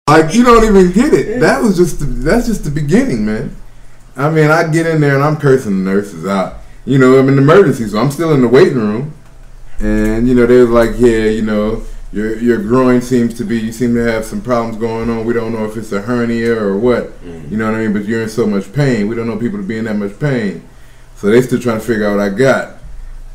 Like, you don't even get it. That's just the beginning, man. I mean, I get in there and I'm cursing the nurses out. You know, I'm in the emergency, so I'm still in the waiting room. And, you know, they was like, yeah, you know, your groin you seem to have some problems going on. We don't know if it's a hernia or what. You know what I mean? But you're in so much pain. We don't know people to be in that much pain. So they still trying to figure out what I got.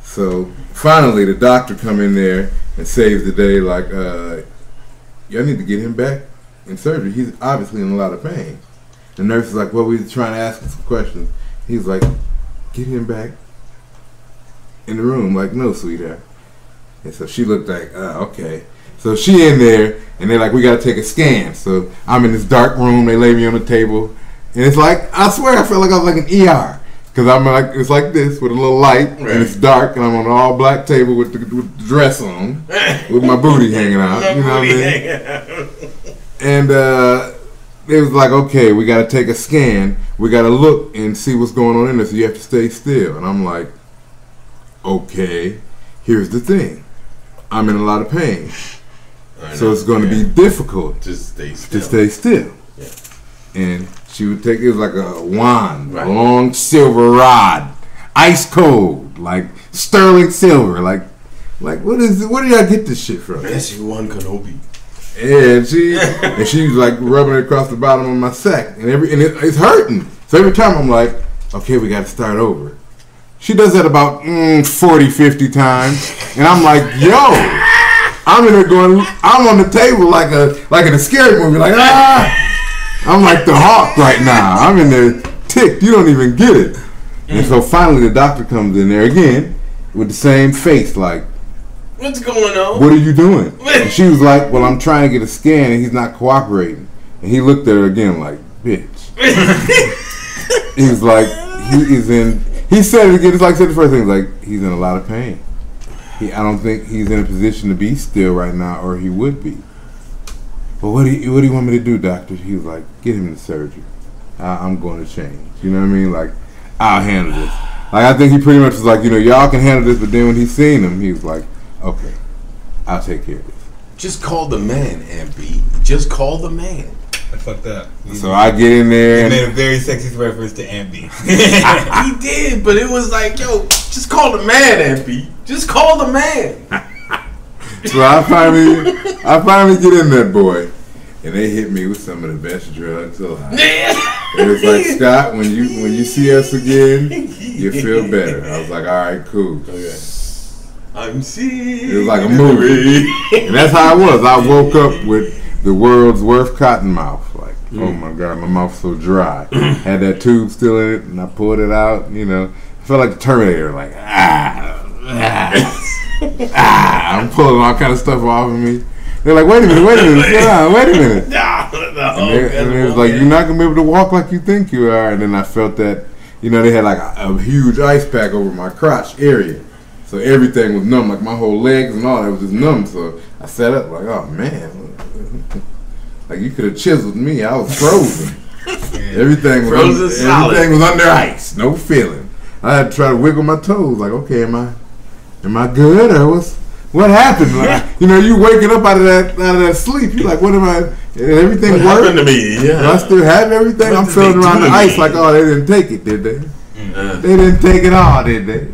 So finally, the doctor come in there and saves the day. Like, y'all need to get him back in surgery. He's obviously in a lot of pain. The nurse is like, well, we were trying to ask him some questions. He's like, get him back in the room. Like, no, sweetheart. And so she looked like, okay. So she in there, and they're like, we got to take a scan. So I'm in this dark room. They lay me on the table. And it's like, I swear I felt like I was like an ER. Because I'm like, it's like this with a little light, and it's dark, and I'm on an all black table with the dress on, with my booty hanging out. You know what I mean? And it was like, okay, we got to take a scan. We got to look and see what's going on in there, so you have to stay still. And I'm like, okay, here's the thing. I'm in a lot of pain. So it's going to be difficult to stay still. Yeah. And she would take, it was like a wand, a long silver rod, ice cold, like sterling silver, like what is it? Where did y'all get this shit from? That's one Kenobi. And she was like rubbing it across the bottom of my sack, and it's hurting. So every time I'm like, okay, we got to start over. She does that about 40, 50 times, and I'm like, yo, I'm in there going, I'm on the table like in a scary movie, like I'm like the Hawk right now. I'm in there ticked. You don't even get it. And so finally the doctor comes in there again with the same face, like, what's going on? What are you doing? And she was like, well, I'm trying to get a scan and he's not cooperating. And he looked at her again like, bitch. He was like, he said it again, it's like I said the first thing, like, he's in a lot of pain. I don't think he's in a position to be still right now, or he would be. But what do you want me to do, doctor? He was like, get him to surgery. I'm going to change. You know what I mean? Like, I'll handle this. Like, I think he pretty much was like, you know, y'all can handle this, but then when he seen him, he was like, okay, I'll take care of this. Just call the man, MP. Just call the man. I fucked up. So I get in there. He made a very sexy reference to Aunt B. He did, but it was like, yo, just call the man, Aunt B. Just call the man. So I finally get in that boy, and they hit me with some of the best drugs alive. It was like, Scott, when you see us again, you feel better. I was like, all right, cool. Okay. I'm seeing. It was like a movie, and that's how I was. I woke up with the world's worst cotton mouth. Like, oh my god, my mouth's so dry. Had that tube still in it, and I pulled it out. You know, I felt like the Terminator. Like, I'm pulling all kind of stuff off of me. They're like, wait a minute, wait a minute. And it was like, you're not going to be able to walk like you think you are. And then I felt that, you know, they had like a huge ice pack over my crotch area. So everything was numb, like my whole legs and all that was just numb. So I sat up like, oh man, like you could have chiseled me. I was frozen. Everything was under ice, no feeling. I had to try to wiggle my toes. Like, okay, am I good or what happened? Like, you know, you waking up out of that sleep. You're like, what am I? Everything what worked? Happened to me? Yeah. Do I still have everything? I'm feeling around the ice like, oh, they didn't take it, did they? They didn't take it all, did they?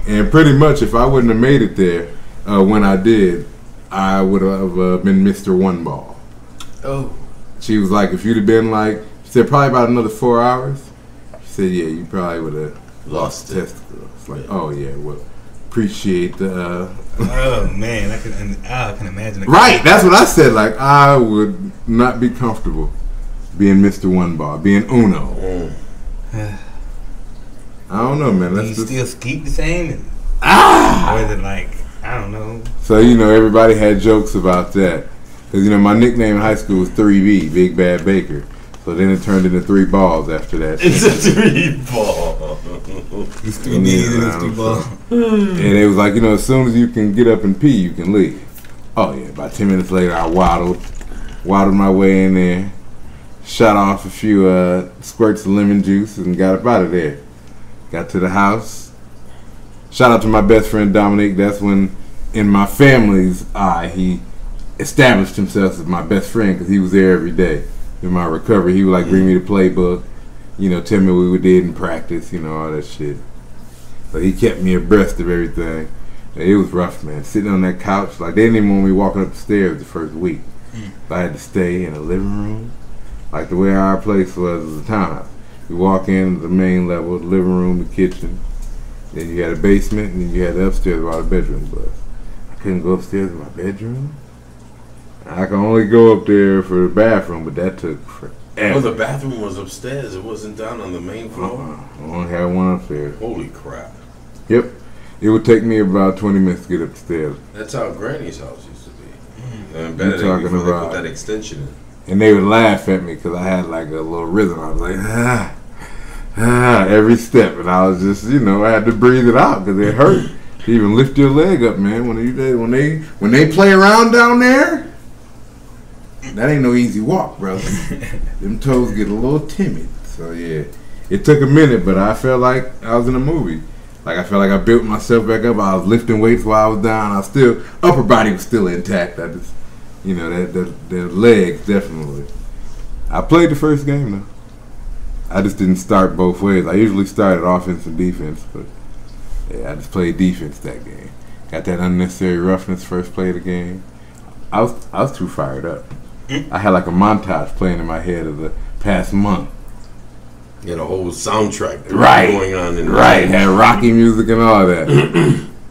And pretty much, if I wouldn't have made it there when I did, I would have been Mr. One Ball. Oh. She was like, if you'd have been like, she said probably about another 4 hours. She said, yeah, you probably would have lost the testicle. It's like, oh yeah, well, appreciate the. Oh man, I can imagine. Right, that's what I said. Like, I would not be comfortable being Mr. One Ball, being Uno. I don't know, man. Do you still keep the same? Or is it like, I don't know. So, you know, everybody had jokes about that. Because, you know, my nickname in high school was 3B, Big Bad Baker. So then it turned into 3 balls after that. It's a 3 ball. It's 3 D's and it's 3 balls. And it was like, you know, as soon as you can get up and pee, you can leave. Oh, yeah. About 10 minutes later, I waddled my way in there, shot off a few squirts of lemon juice, and got up out of there. Got to the house. Shout out to my best friend Dominique. That's when, in my family's eye, he established himself as my best friend because he was there every day in my recovery. He would like bring me the playbook, you know, tell me what we did in practice, you know, all that shit. So he kept me abreast of everything. It was rough, man. Sitting on that couch, like they didn't even want me walking up the stairs the first week. So I had to stay in the living room, like the way our place was at the time. You walk in the main level, the living room, the kitchen. Then you had a basement, and then you had the upstairs where all the bedrooms was. I couldn't go upstairs in my bedroom. I could only go up there for the bathroom, but that took forever. Well, the bathroom was upstairs. It wasn't down on the main floor. I only had one upstairs. Holy crap! Yep. It would take me about 20 minutes to get up the stairs. That's how Granny's house used to be. And better talking before they about- put that extension in. And they would laugh at me because I had like a little rhythm. I was like, every step. And I was just, you know, I had to breathe it out because it hurt. To even lift your leg up, man. When they play around down there, that ain't no easy walk, brother. Them toes get a little timid. So yeah, it took a minute, but I felt like I was in a movie. Like I felt like I built myself back up. I was lifting weights while I was down. I was still, upper body was still intact. I just, you know, the legs definitely. I played the first game though. I just didn't start both ways. I usually started offense and defense, but yeah, I just played defense that game. Got that unnecessary roughness first play of the game. I was too fired up. I had like a montage playing in my head of the past month. You had a whole soundtrack going on in had Rocky music and all that.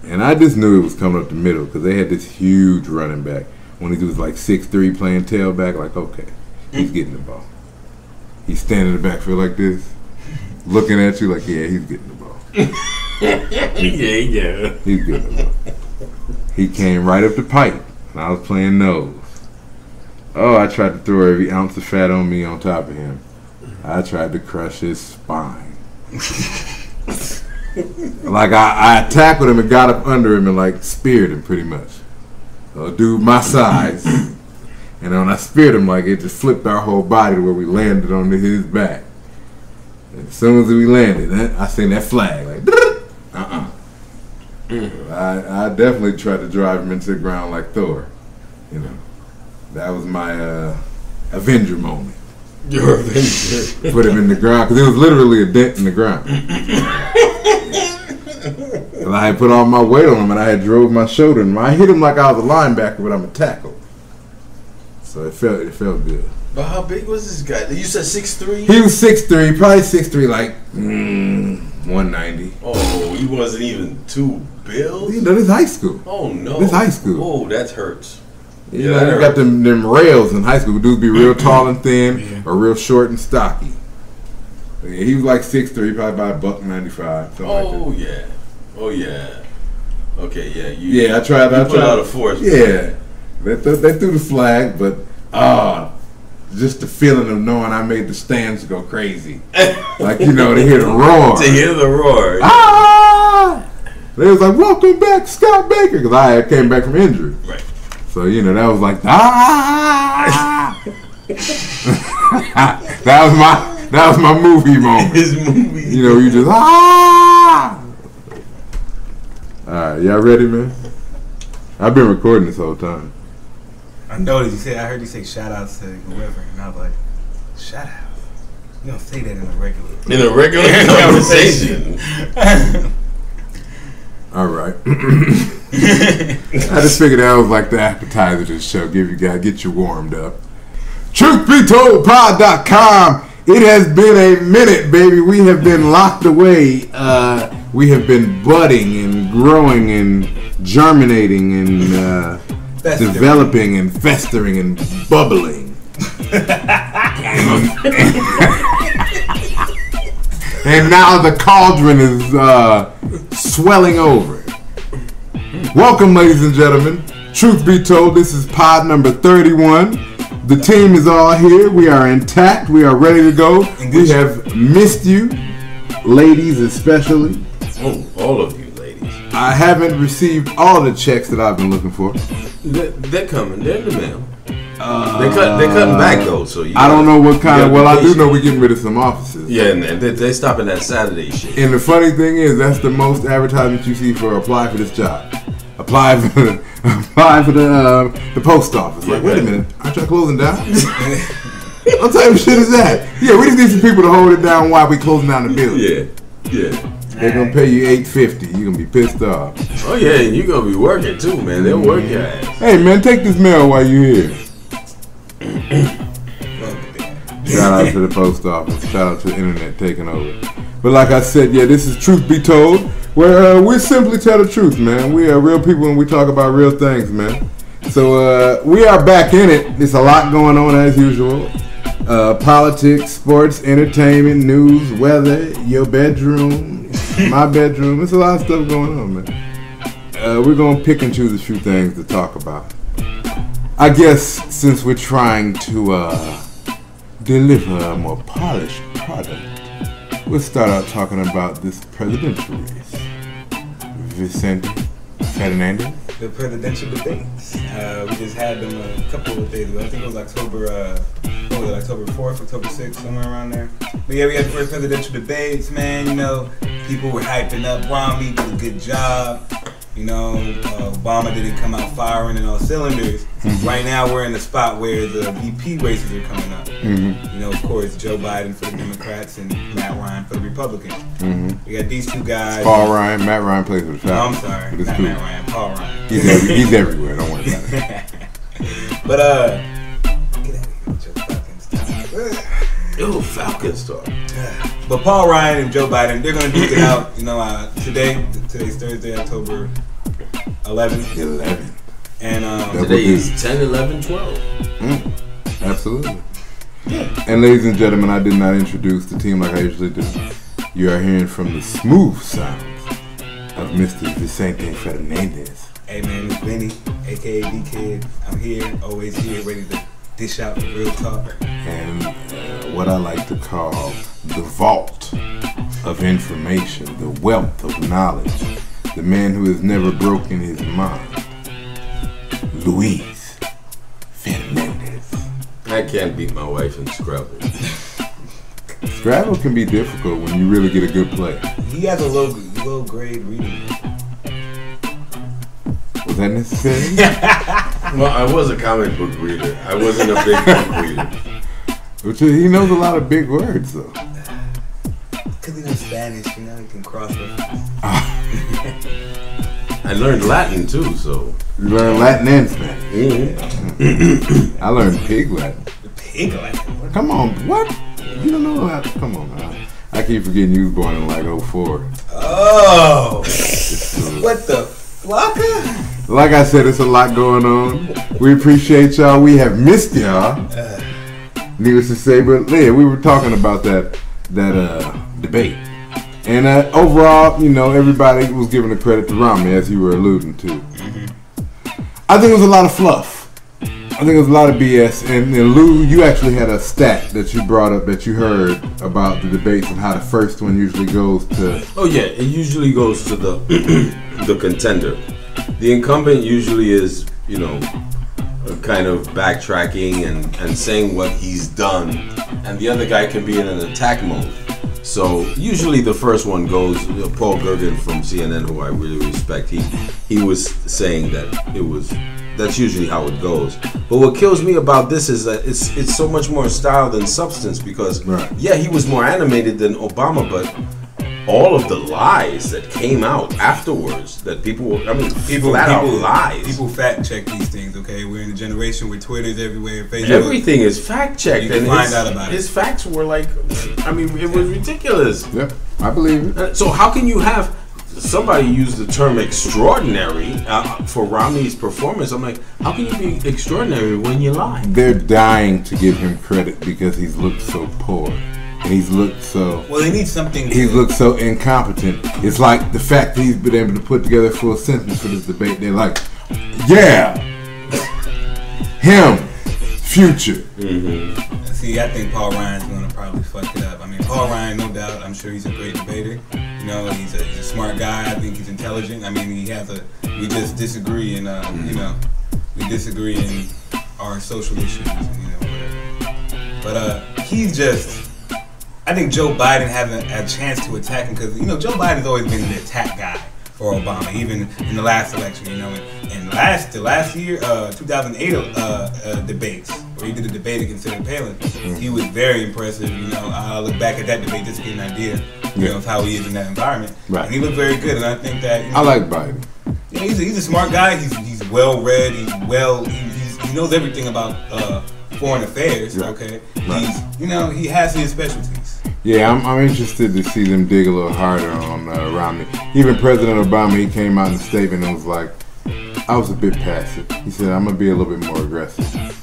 And I just knew it was coming up the middle because they had this huge running back. When he was like 6'3" playing tailback, like, okay, he's getting the ball. He's standing in the backfield like this, looking at you like, yeah, he's getting the ball. yeah. He's getting the ball. He came right up the pipe, and I was playing nose. Oh, I tried to throw every ounce of fat on me on top of him. I tried to crush his spine. Like I tackled him and got up under him and like speared him pretty much. So a dude my size. And when I speared him, like it just flipped our whole body to where we landed on his back. And as soon as we landed, I seen that flag like I definitely tried to drive him into the ground like Thor. You know. That was my Avenger moment. Your Avenger. Put him in the ground because it was literally a dent in the ground. And I had put all my weight on him and I had drove my shoulder and I hit him like I was a linebacker, but I'm a tackle. So it felt good. But how big was this guy? You said 6'3"? He was 6'3", probably 6'3", like 190. Oh, he wasn't even too built? You know, this high school. Oh no. This high school. Oh, that hurts. You know, you got them rails in high school. Dudes be real tall and thin or real short and stocky. Yeah, he was like 6'3", probably about $195. Oh like that. Yeah. Oh yeah. Okay, yeah. I tried. Put out a force. Yeah. They threw the flag, but just the feeling of knowing I made the stands go crazy. Like, you know, to hear the roar. To hear the roar. Ah! They was like, welcome back, Scott Baker, because I came back from injury. Right. So, you know, that was like, ah! that was my movie moment. His movie. You know, you just, ah! All right, y'all ready, man? I've been recording this whole time. I noticed I heard you say shout outs to whoever, and I was like, shout out? You don't say that in a regular conversation. All right. I just figured that was like the appetizer to the show. Get you warmed up. TruthBeToldPod.com. It has been a minute, baby. We have been locked away. We have been budding and growing and germinating and developing and festering and bubbling. And now the cauldron is swelling over. Welcome, ladies and gentlemen. Truth be told, this is pod number 31. The team is all here. We are intact. We are ready to go. We have missed you, ladies especially. Oh, all of you ladies. I haven't received all the checks that I've been looking for. They're coming. They're in the mail. They're cutting back though, so I don't know what kind of. Well, I do know we're getting rid of some offices. Yeah, and they're stopping that Saturday shit. And the funny thing is, that's the most advertisement you see for apply for this job. Apply for applying for the post office. Like, wait a minute, aren't y'all closing down? What type of shit is that? Yeah, we just need some people to hold it down while we closing down the building. Yeah. They're gonna pay you $8.50. You're gonna be pissed off. Oh yeah, and you're gonna be working too, man. They'll work your ass. Hey man, take this mail while you're here. Shout out to the post office. Shout out to the internet taking over. But like I said, yeah, this is Truth Be Told, where we simply tell the truth, man. We are real people and we talk about real things, man. So we are back in it. There's a lot going on as usual. Politics, sports, entertainment, news, weather, your bedroom, my bedroom. There's a lot of stuff going on, man. We're going to pick and choose a few things to talk about. I guess since we're trying to deliver a more polished product, we'll start out talking about this presidential race. Vicente Fernandez. The presidential debates. We just had them a couple of days ago. I think it was October 4th, October 6th, somewhere around there. But yeah, we had the first presidential debates, man. You know, people were hyping up Romney, did a good job. You know, Obama didn't come out firing in all cylinders. Mm-hmm. Right now, we're in a spot where the VP races are coming up. Mm-hmm. You know, of course, Joe Biden for the Democrats and Matt Ryan for the Republicans. Mm-hmm. We got these two guys. Paul Ryan. Matt Ryan plays with the Falcons. I'm sorry, not Matt Ryan. Paul Ryan. He's everywhere. Don't worry about it. But get out of here with your Falcons talk. Yo, Falcons talk. But Paul Ryan and Joe Biden, they're gonna duke it out. You know, today's Thursday, October 11th. And today is 10, 11, 12. Absolutely. Yeah. And ladies and gentlemen, I did not introduce the team like I usually do. You are hearing from the smooth sounds of Mr. Vicente Fernandez. Hey man, it's Benny, aka D-Kid. I'm here, always here, ready to dish out the real talk. And what I like to call the vault of information, the wealth of knowledge, the man who has never broken his mind, Luis Fernandez. I can't beat my wife in Scrabble. Scrabble can be difficult when you really get a good play. He has a low grade reading. Was that necessary? Well, I was a comic book reader. I wasn't a big book reader. Which he knows a lot of big words, though. Because he knows Spanish, you know, he can cross reference. I learned Latin, too, so. You learned Latin and Spanish? Mm-hmm. I learned Pig Latin. Pig Latin? Come on, what? You don't know how? Come on, man. I keep forgetting you was born in like 04. Oh! What the flocka? Like I said, it's a lot going on. We appreciate y'all. We have missed y'all. Needless to say, but yeah, we were talking about that debate. And overall, you know, everybody was giving the credit to Romney, as you were alluding to. Mm-hmm. I think it was a lot of fluff. I think it was a lot of BS. And Lou, you actually had a stat that you brought up that you heard about the debates and how the first one usually goes to. Oh yeah, it usually goes to the the contender. The incumbent usually is, you know, kind of backtracking and saying what he's done, and the other guy can be in an attack mode. So usually the first one goes. Paul Gergen from CNN, who I really respect, he was saying that that's usually how it goes. But what kills me about this is that it's so much more style than substance, because yeah, he was more animated than Obama, but all of the lies that came out afterwards, that people flat out lies. People fact check these things, okay? We're in a generation where Twitter's everywhere, Facebook. Everything is fact checked. You can find out about it. His facts were like, it was ridiculous. Yep, I believe it. So how can you have, somebody used the term extraordinary for Romney's performance. I'm like, how can you be extraordinary when you lie? They're dying to give him credit because he's looked so poor. And he's looked so. Well, they need something. He's looked so incompetent. It's like the fact that he's been able to put together a full sentence for this debate. They're like, yeah, him, future. Mm-hmm. See, I think Paul Ryan's going to probably fuck it up. I mean, Paul Ryan, no doubt. I'm sure he's a great debater. You know, he's a smart guy. I think he's intelligent. I mean, we just disagree, and you know, we disagree in our social issues, and, you know, whatever. But he's just. I think Joe Biden having a chance to attack him, because, you know, Joe Biden's always been the attack guy or Obama, even in the last election, you know. And the last year, 2008 debates, where he did a debate against Sarah Palin, he was very impressive. You know, I look back at that debate just to get an idea, you know, of how he is in that environment. Right. And he looked very good, and I think that, you know, I like Biden. Yeah, he's a smart guy. He's well read. He knows everything about foreign affairs. Right. Okay, Right. he has his specialties. Yeah, I'm interested to see them dig a little harder on Romney. Even President Obama, he came out in a statement and was like, I was a bit passive. He said, I'm going to be a little bit more aggressive.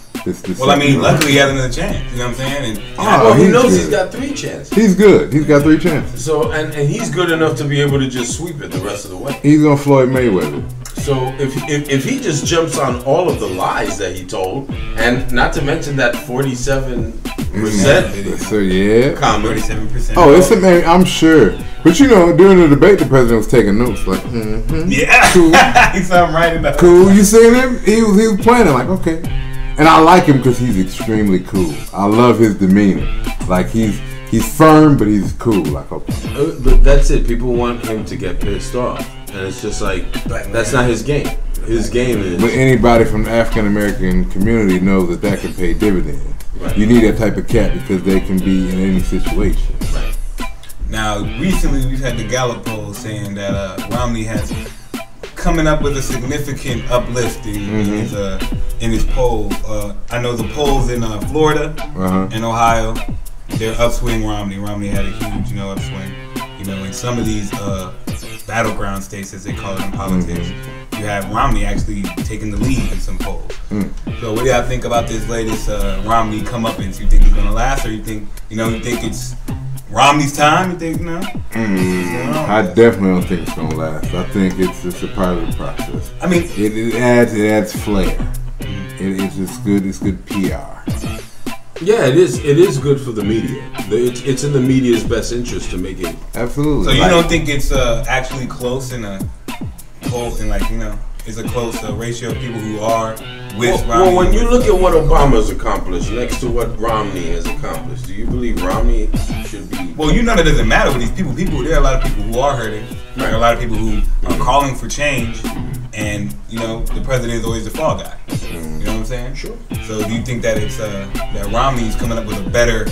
Well, I mean, luckily he has another chance. You know what I'm saying? Well, he knows he's got 3 chances. He's good. He's got 3 chances. So, and he's good enough to be able to just sweep it the rest of the way. He's going to Floyd Mayweather. So if he just jumps on all of the lies that he told, and not to mention that 47% So, yeah. comment. 47%. Oh, it's man, I'm sure. But you know, during the debate, the president was taking notes, like, Yeah, cool, he saw him writing up. cool. You seen him? He was planning, like, okay. And I like him because he's extremely cool. I love his demeanor. Like he's firm, but he's cool. Like, okay. But that's it. People want him to get pissed off, and it's just like that's not his game. His game is. But anybody from the African American community knows that can pay dividends. Right. You need that type of cat because they can be in any situation. Right. Now, recently we've had the Gallup poll saying that Romney has coming up with a significant uplift in his poll. I know the polls in Florida and Ohio, they're upswing Romney. Romney had a huge, upswing. In some of these battleground states, as they call it in politics, you have Romney actually taking the lead in some polls. So, what do y'all think about this latest Romney comeuppance? You think he's gonna last, or you think it's Romney's time? You think I definitely don't think it's gonna last. I think it's a part of the process. I mean, it adds flair. It's good. It's good PR. Yeah, it is. It is good for the media. It's in the media's best interest to make it. Absolutely. So you don't think it's actually close in a poll, and it's a close ratio of people who are with Romney? Well, when you look at what Obama's accomplished next to what Romney has accomplished, do you believe Romney should be? Well, that doesn't matter with these people. There are a lot of people who are hurting. There are a lot of people who are calling for change, and the president is always the fall guy. You know what I'm saying? Sure. So do you think that it's that Romney's coming up with a better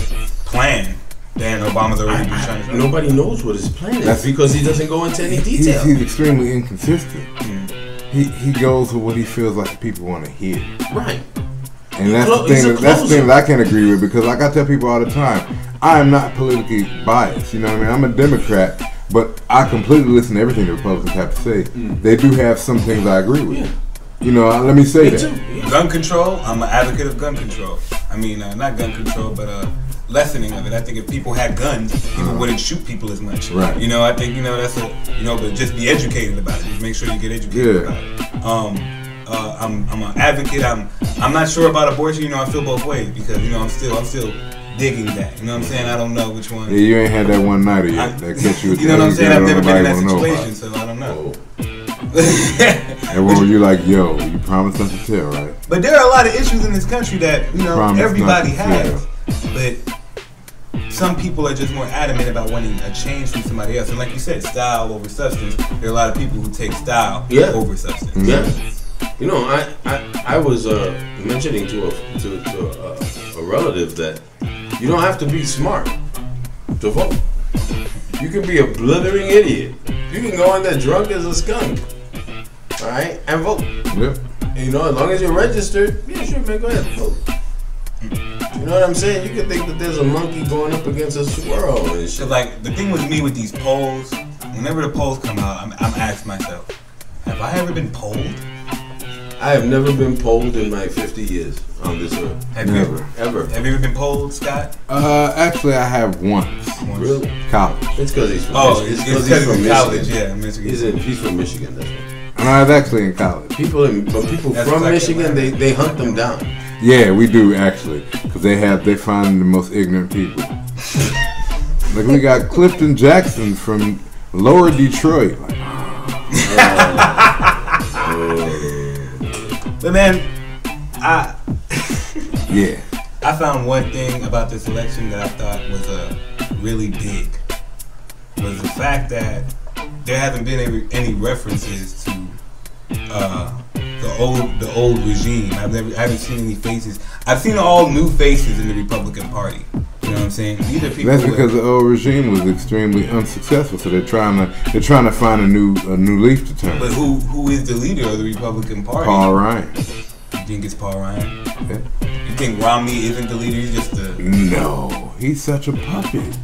plan than Obama's already been trying to? Nobody knows what his plan is because he doesn't go into any detail. He's extremely inconsistent. He goes with what he feels like the people want to hear. Right. And that's the thing. That's the thing that I can't agree with, because like I tell people all the time, I am not politically biased. You know what I mean? I'm a Democrat, but I completely listen to everything the Republicans have to say. They do have some things I agree with. Yeah. Let me say that. Yeah. Gun control. I'm an advocate of gun control. I mean, not gun control, but lessening of it. I think if people had guns, people wouldn't shoot people as much. Right. I think that's but just be educated about it. Just make sure you get educated about it. I'm an advocate. I'm not sure about abortion. I feel both ways because I'm still digging that. You know what I'm saying? I don't know which one. Yeah, you ain't had that one nighter yet. That catch you. You know what I'm saying? I've never been in that situation, so I don't know. And when you like, yo, you promised not to tell, right? But there are a lot of issues in this country that everybody has, but some people are just more adamant about wanting a change from somebody else. And like you said, style over substance. There are a lot of people who take style over substance. Yeah. I was mentioning to a relative that you don't have to be smart to vote. You can be a blithering idiot. You can go in there drunk as a skunk, all right, and vote. Yep. And, as long as you're registered, yeah, sure, man, go ahead and vote. You know what I'm saying? You can think that there's a monkey going up against a squirrel and shit. So, the thing with me with these polls, whenever the polls come out, I'm asking myself, have I ever been polled? I have never been polled in my 50 years on this earth. Never. Ever. Have you ever been polled, Scott? Actually, I have once. Really? College. It's because he's from Michigan. It's because he's from college, Michigan. Michigan. He's from Michigan, that's why. I was actually in college. People from Michigan, they hunt them down. Yeah, we do actually, because they find the most ignorant people. Like we got Clifton Jackson from Lower Detroit. But man, I found one thing about this election that I thought was really big, was the fact that there hasn't been any references to the old regime. I haven't seen any faces. I've seen all new faces in the Republican Party. You know what I'm saying? These are people. That's because the old regime was extremely unsuccessful, so they're trying to find a new leaf to turn. But who is the leader of the Republican Party? Paul Ryan. You think it's Paul Ryan? Yeah. You think Romney isn't the leader? He's just the... No, he's such a puppet.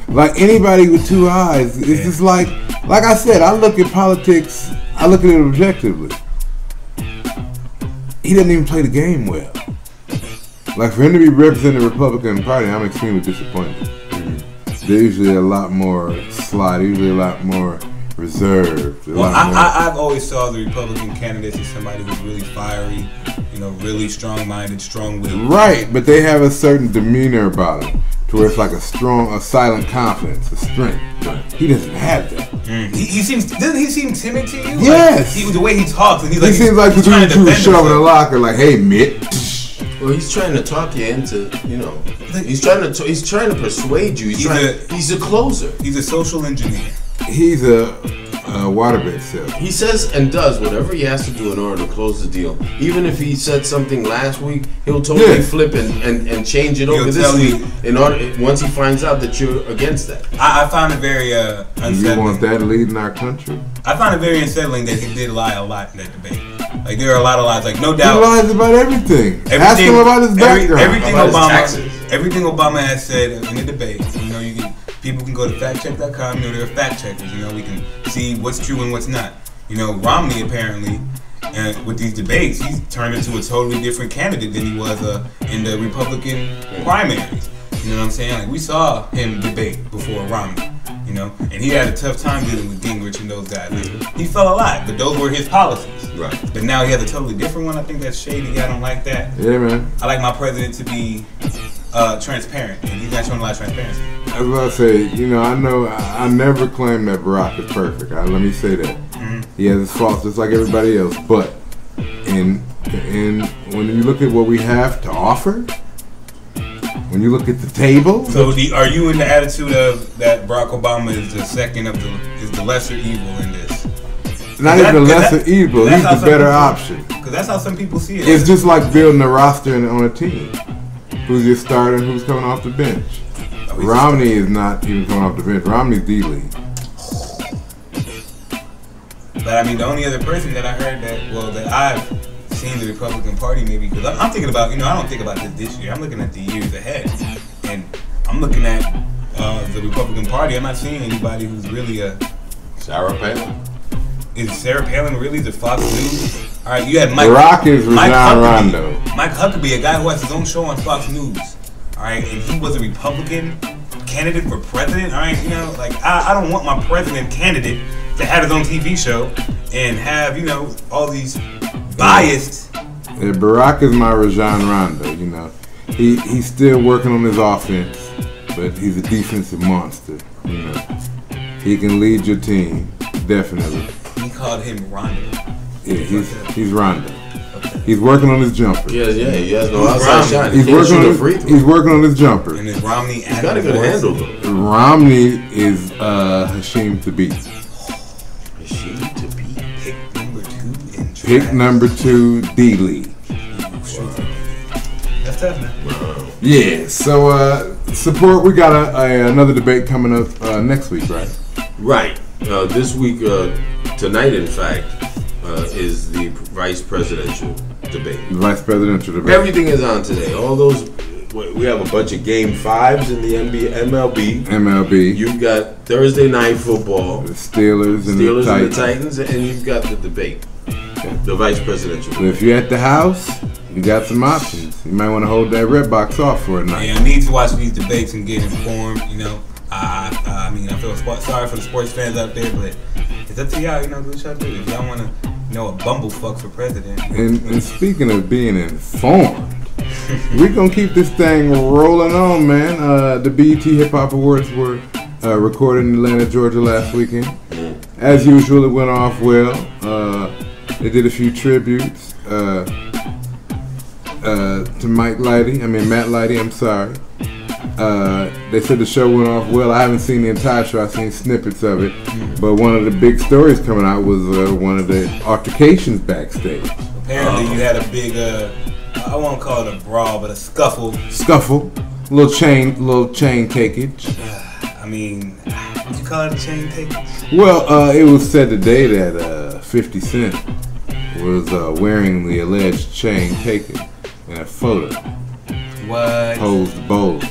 Like anybody with two eyes, it's just like I said, I look at politics, I look at it objectively. He doesn't even play the game well. Like for him to be representing the Republican Party, I'm extremely disappointed. They're usually a lot more sly, usually a lot more reserved. I've always saw the Republican candidates as somebody who's really fiery, really strong-minded, strong-willed. Right, but they have a certain demeanor about them, to where it's like a silent confidence, a strength. He doesn't have that. Doesn't he seem timid to you? Yes. Like, the way he talks, and he seems like he's trying to defend himself in a locker, like, "Hey, Mitt." Well, he's trying to talk you into, he's trying to persuade you. He's a closer. He's a social engineer. He's a waterbed salesman. He says and does whatever he has to do in order to close the deal. Even if he said something last week, he'll totally flip and change it over this week once he finds out that you're against that. I find it very unsettling. You want that leading our country? I find it very unsettling that he did lie a lot in that debate. Like there are a lot of lies. Like no doubt, he lies about everything. Ask him about his background. Everything Obama has said in the debate. People can go to factcheck.com. There are fact checkers. We can see what's true and what's not. Romney apparently, with these debates, he's turned into a totally different candidate than he was in the Republican primaries. You know what I'm saying? Like we saw him debate before Romney. And he had a tough time dealing with Gingrich and those guys. Like, he fell a lot, but those were his policies. Right. But now he has a totally different one. I think that's shady. I don't like that. Yeah, man. I like my president to be transparent, and he's not showing a lot of transparency. I was about to say, I never claim that Barack is perfect. Let me say that. Mm-hmm. He has his faults just like everybody else. But when you look at what we have to offer, when you look at the table. So are you in the attitude of that Barack Obama is the lesser evil in this? Not even the lesser evil. He's the better option. Because that's how some people see it. It's just like building a roster on a team. Who's your starter and who's coming off the bench? Romney is not even coming off the bench. Romney's D-League. But the only other person that I heard that I've seen the Republican Party maybe, because I'm thinking about, I don't think about this year. I'm looking at the years ahead. And I'm looking at the Republican Party. I'm not seeing anybody who's really Sarah Palin. Is Sarah Palin really the Fox News? All right, you had Barack is Rajon Rondo. Mike Huckabee, a guy who has his own show on Fox News. All right, and he was a Republican candidate for president. All right, I don't want my president candidate to have his own TV show and have all these biased. Yeah, Barack is my Rajon Rondo. He's still working on his offense, but he's a defensive monster. He can lead your team definitely. He called him Rondo. Yeah, he's Rondo. Okay. He's working on his jumper. Yeah, he has no outside shot. He's working on his jumper. And is Romney he's got a good handle though. Romney is Hashim to beat. Hashim to beat. Pick number 2 D-League. That's tough, man. Wow. Yeah, so support. We got another debate coming up next week, right? Right. This week, tonight, in fact, is the vice presidential debate. Everything is on today. All those. We have a bunch of game 5s in the MLB. You've got Thursday night football. The Steelers and the Titans, and you've got the debate. The vice presidential debate. If you're at the house, you got some options. You might want to hold that red box off for a night. Yeah, I need to watch these debates and get informed. I feel sorry for the sports fans out there, but it's up to y'all. Do what y'all do. If y'all want to, a bumblefuck for president. And speaking of being informed, we're gonna keep this thing rolling on, man. The BET Hip Hop Awards were recorded in Atlanta, Georgia last weekend. As usual, it went off well. They did a few tributes to Matt Lighty. I'm sorry. They said the show went off well. I haven't seen the entire show. I've seen snippets of it. But one of the big stories coming out was one of the altercations backstage. Apparently, you had a big, I won't call it a brawl, but a scuffle. Little chain takeage. I mean, would you call it a chain takeage? Well, it was said today that 50 Cent was wearing the alleged chain taken in a photo. What? Posed bold.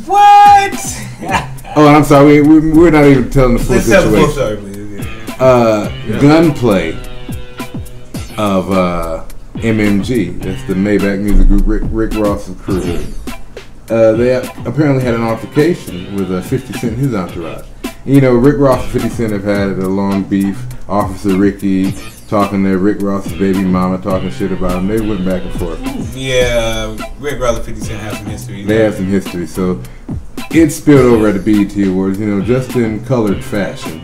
What? Oh, and I'm sorry, we're not even telling the full Let's tell the full situation. story, please. Gunplay of MMG, that's the Maybach Music Group, Rick Ross's crew. They apparently had an altercation with 50 Cent and his entourage. You know, Rick Ross and 50 Cent have had a long beef. Officer Ricky talking to Rick Ross's baby mama, talking shit about him. They went back and forth. Yeah, Rick Ross and 50 Cent have some history. They have some history, so it spilled over at the BET Awards, you know, just in colored fashion.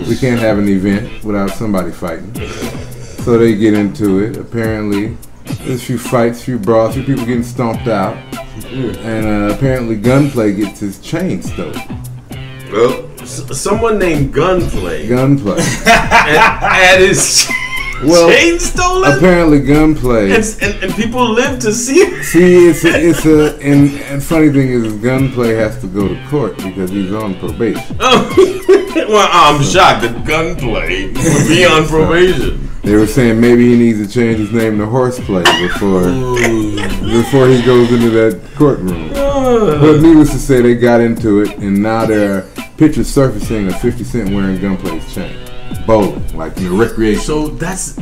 We can't have an event without somebody fighting. So they get into it. Apparently, there's a few fights, a few brawls, a few people getting stomped out. And apparently Gunplay gets his chain stolen. Well, someone named Gunplay. And his chain stolen? Apparently Gunplay. And people live to see it. See, and funny thing is Gunplay has to go to court because he's on probation. Oh, well, I'm shocked that Gunplay would be on probation. They were saying maybe he needs to change his name to Horseplay before he goes into that courtroom. But needless to say, they got into it, and now there are pictures surfacing of 50 Cent wearing Gunplay's chain. Bowling, like in the recreation. So that's...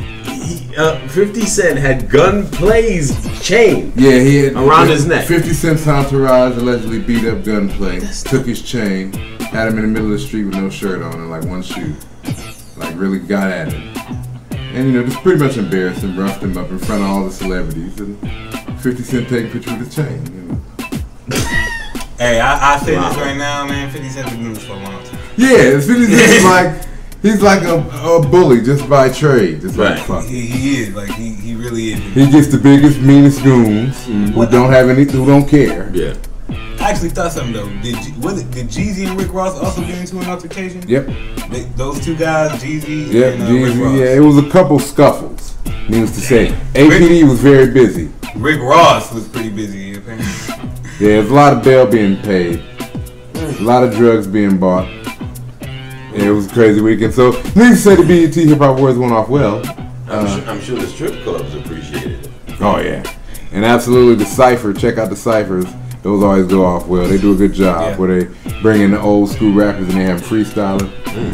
50 Cent had Gunplay's chain he had, around his neck. 50 Cent's entourage allegedly beat up Gunplay, took his chain, had him in the middle of the street with no shirt on and like one shoe. Like really got at him. And you know, just pretty much embarrassed him, roughed him up in front of all the celebrities, and 50 Cent take a picture with his chain, you know. Hey, I say this right now, man. 50 Cent been doing this for a long time. Yeah, 50 Cent he's like a bully just by trade, just like fuck. He is, like he really is. He gets the biggest, meanest goons who don't care. Yeah. I actually thought something though. Did Jeezy and Rick Ross also get into an altercation? Yep. Those two guys, Jeezy and Jeezy, Rick Ross. yeah, it was a couple scuffles. Needless to say, APD was very busy. Rick Ross was pretty busy, apparently. Yeah, there's a lot of bail being paid, a lot of drugs being bought. Yeah, it was a crazy weekend. So, needless to say, the BET Hip Hop Awards went off well. I'm sure the strip clubs appreciated it. Oh yeah, and absolutely the Cypher. Check out the Cyphers. Those always go off well. They do a good job where they bring in the old school rappers and they have them freestyling.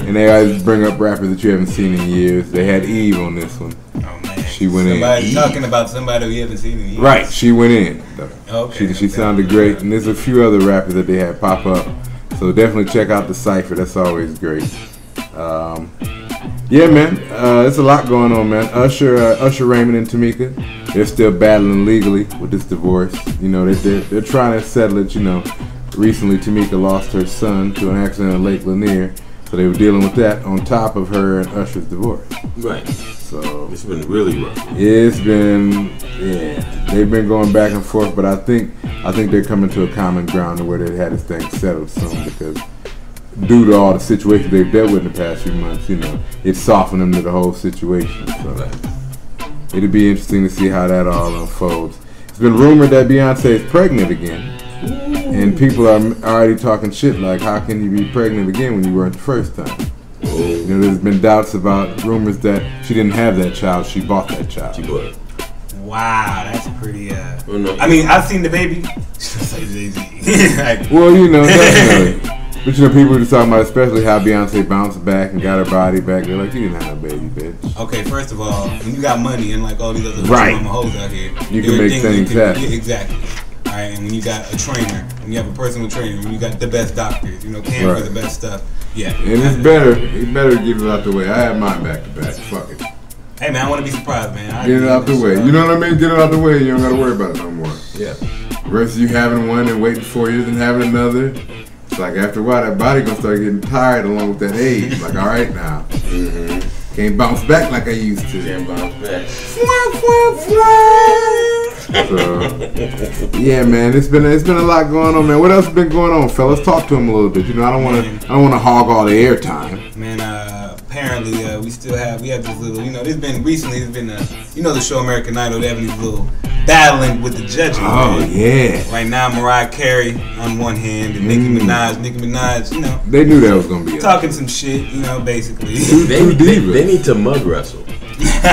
And they always bring up rappers that you haven't seen in years. They had Eve on this one. Oh man, she went somebody in. Talking about somebody we haven't seen in years. Right, she went in. Okay. She sounded great. And there's a few other rappers that they had pop up. So definitely check out the Cypher. That's always great. Yeah, man. There's a lot going on, man. Usher Raymond and Tamika, they're still battling legally with this divorce. You know, they're trying to settle it. You know, recently Tamika lost her son to an accident at Lake Lanier, so they were dealing with that on top of her and Usher's divorce. Right. So it's been really rough. It's been, they've been going back and forth, but I think they're coming to a common ground where they had this thing settled soon because due to all the situations they've dealt with in the past few months, you know, it softened them to the whole situation. So it'll be interesting to see how that all unfolds. It's been rumored that Beyonce is pregnant again. And people are already talking shit like, how can you be pregnant again when you weren't the first time? You know, there's been doubts about rumors that she didn't have that child, she bought that child. She bought it. Wow, that's pretty, I mean, I've seen the baby. Well, you know, definitely. But you know, people were just talking about especially how Beyonce bounced back and got her body back. They're like, you didn't have no baby, bitch. Okay, first of all, when you got money and like all these other mama hoes out here, you can make things happen. Yeah, exactly. All right, and when you got a trainer, when you have a personal trainer, when you got the best doctors, you know, paying for the best stuff, yeah. And it's better get it out the way. I have mine back to back. Fuck it. Hey man, I want to be surprised, man. Get it out the way. You know what I mean? Get it out the way. You don't got to worry about it no more. Yeah. Versus you having one and waiting 4 years and having another. It's like after a while, that body gonna start getting tired along with that age. Like, all right now, can't bounce back like I used to. Can't bounce back. So, yeah, man, it's been a lot going on, man. What else has been going on, fellas? Talk to him a little bit. You know, I don't want to hog all the airtime. Man, apparently we have this little, there's been the show American Idol. They have these little battling with the judges. Oh, man. Yeah. Right now, Mariah Carey on one hand and Nicki Minaj, They knew that was gonna be talking some shit, basically. They need to mud wrestle.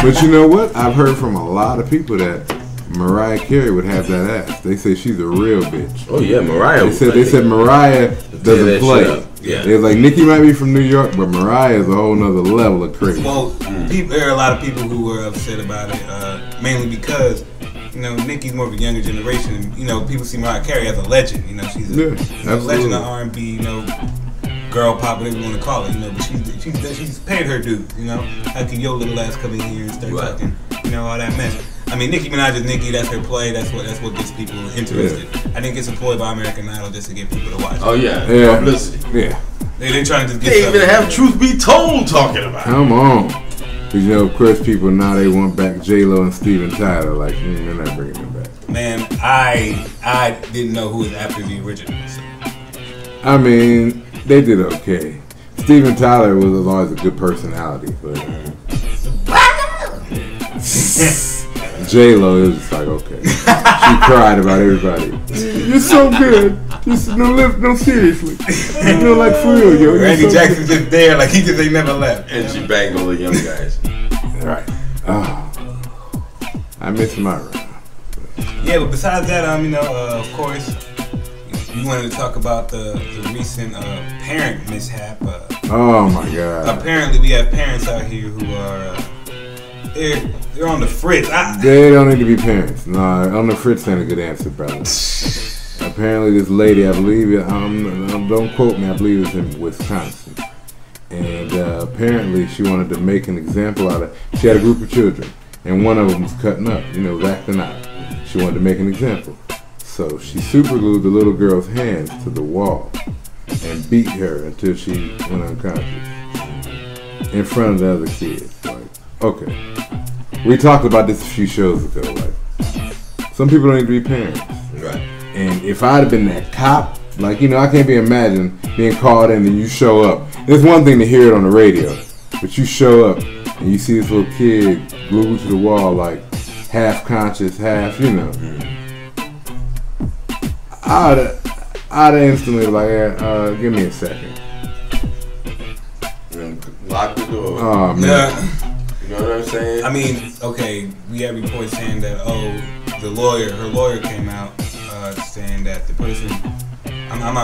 But you know what? I've heard from a lot of people that Mariah Carey would have that ass. They say she's a real bitch. Oh yeah, Mariah. They said Mariah doesn't play. Yeah. They're like, Nicki might be from New York, but Mariah is a whole nother level of crazy. Well, there are a lot of people who were upset about it, mainly because Nicki's more of a younger generation. People see Mariah Carey as a legend. She's a legend of R&B. Girl pop, whatever you want to call it. But she's paid her dues. How can your little ass come in here and start talking? All that mess. I mean, Nicki Minaj is Nicki. That's her play. That's what gets people interested. Yeah. I think it's employed by American Idol just to get people to watch. Oh yeah, publicity. Yeah. They're trying to just get. They even have Truth Be Told talking about. Come on. Because of course, people now they want back J-Lo and Steven Tyler. Like, they're not bringing them back. Man, I didn't know who was after the original. So. I mean, they did okay. Steven Tyler was always a good personality, but J-Lo, it was just like, okay. She cried about everybody. You're so good. Just no seriously. Like for real, yo. Randy Jackson's just there, like he just ain't never left. And she banged all the young guys. Right. Oh, I miss my run. Yeah, but besides that, of course, we wanted to talk about the recent parent mishap. Oh my God. Apparently, we have parents out here who are they're on the fritz. They don't need to be parents. No, on the fritz ain't a good answer, brother. Apparently, this lady, I believe, don't quote me, I believe it's in Wisconsin. And apparently, she wanted to make an example out of. She had a group of children, and one of them was cutting up, was acting out. She wanted to make an example. So she superglued the little girl's hands to the wall and beat her until she went unconscious in front of the other kids. Like, okay, we talked about this a few shows ago. Like, some people don't need to be parents. Right. And if I'd have been that cop, like, I can't be imagined being called in and you show up. It's one thing to hear it on the radio, but you show up and you see this little kid glued to the wall, like half conscious, half, I'd instantly like, give me a second. And lock the door. Oh man. Yeah. You know what I'm saying? I mean, okay, we had reports saying that her lawyer came out saying that the person. I'm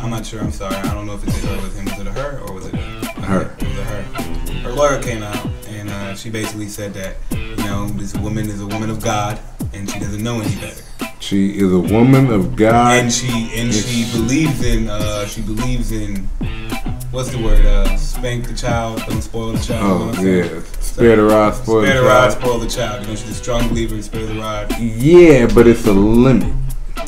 not sure. I'm sorry. I don't know if it's her with him. Was it a her or was it her? It was a her. Her lawyer came out and she basically said that this woman is a woman of God and she doesn't know any better. She is a woman of God, and she believes in what's the word? Spank the child, don't spoil the child. Oh yeah, spare the rod, spoil the child. Spare the rod, spoil the child. She's a strong believer in spare the rod. Yeah, but it's a limit.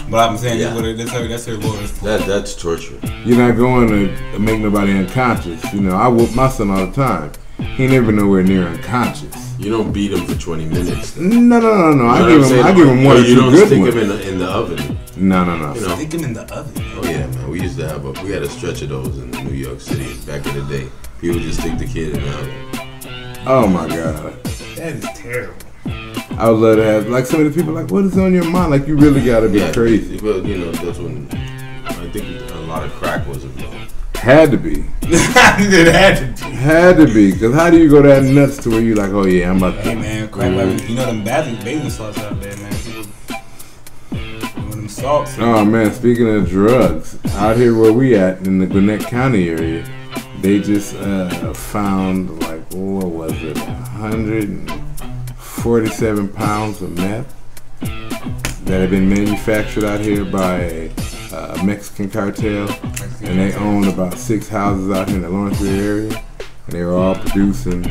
But I'm saying that's her lawyer's fault. That's torture. You're not going to make nobody unconscious. I whoop my son all the time. He never nowhere near unconscious. You don't beat him for 20 minutes. No. I give him one or two good ones. You don't stick him in the oven. No. Stick him in the oven. Oh yeah, man. We used to have we had a stretch of those in New York City back in the day. People just stick the kid in the oven. Oh my God. That is terrible. I would love to have, like, some of the people like, what is on your mind? Like, you really gotta be crazy. Well, that's when I think a lot of crack was involved. Had to be. It had to be. Because how do you go that nuts to where you like, oh yeah, I'm about to. Hey man, crack like, them bathing salts out there, man. Them salts. Oh man, speaking of drugs, out here where we at in the Gwinnett County area, they just found, like, what was it, 147 pounds of meth that had been manufactured out here by a Mexican cartel, and they own about 6 houses out here in the Lawrenceville area, and they were all producing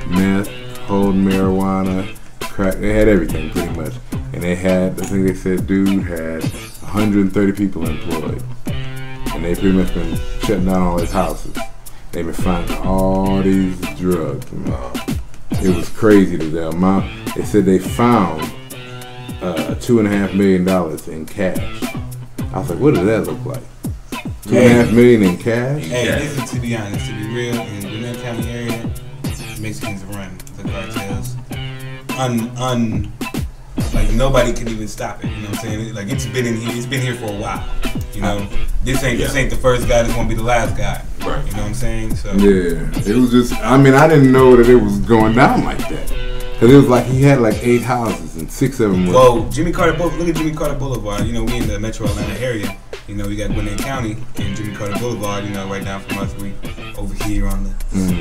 meth, holding marijuana, crack. They had everything pretty much, and they had, I think they said, dude had 130 people employed, and they pretty much been shutting down all his houses. They've been finding all these drugs. It was crazy to them. They said they found $2.5 million in cash. I was like, what does that look like? $2.5 million in cash? Hey, this is, to be honest, to be real, in the Gwinnett County area, Mexicans run the cartels. Like nobody can even stop it. You know what I'm saying? Like it's been in here. It's been here for a while. You know, this ain't the first guy. This won't be the last guy. Right. You know what I'm saying? So yeah, it was just. I mean, I didn't know that it was going down like that. Cause it was like he had like 8 houses and 6 of them were. Well, Jimmy Carter Boulevard. Look at Jimmy Carter Boulevard. You know, we in the Metro Atlanta area. You know, we got Gwinnett County and Jimmy Carter Boulevard. You know, right down from us. We over here on the